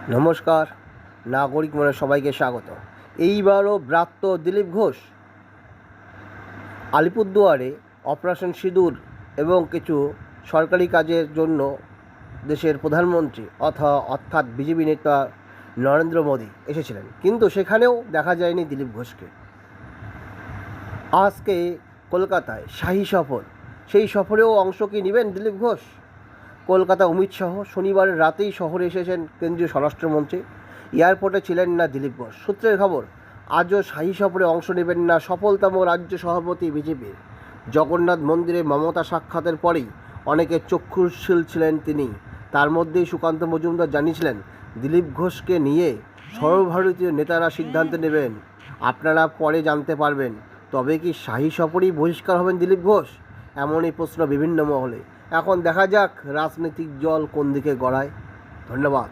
নমস্কার, নাগরিক মনে সবাইকে স্বাগত। এইবারও ব্রাত্য দিলীপ ঘোষ আলিপুরদুয়ারে অপারেশন সিঁদুর এবং কিছু সরকারি কাজের জন্য দেশের প্রধানমন্ত্রী অর্থাৎ বিজেপি নেতা নরেন্দ্র মোদী এসেছিলেন, কিন্তু সেখানেও দেখা যায়নি দিলীপ ঘোষকে। আজকে কলকাতায় শাহী সফর, সেই সফরেও অংশ কি নেবেন দিলীপ ঘোষ? কলকাতা অমিত শাহ শনিবারের রাতেই শহরে এসেছেন কেন্দ্রীয় স্বরাষ্ট্রমন্ত্রী। এয়ারপোর্টে ছিলেন না দিলীপ ঘোষ। সূত্রের খবর, আজও শাহী সফরে অংশ নেবেন না সফলতম রাজ্য সভাপতি বিজেপির। জগন্নাথ মন্দিরে মমতা সাক্ষাতের পরেই অনেকের চক্ষুশীল ছিলেন তিনি। তার মধ্যেই সুকান্ত মজুমদার জানিয়েছিলেন, দিলীপ ঘোষকে নিয়ে সর্বভারতীয় নেতারা সিদ্ধান্ত নেবেন, আপনারা পরে জানতে পারবেন। তবে কি শাহী সফরেই বহিষ্কার হবেন দিলীপ ঘোষ? এমনই প্রশ্ন বিভিন্ন মহলে। এখন দেখা যাক রাজনৈতিক জল কোন দিকে গড়ায়। ধন্যবাদ।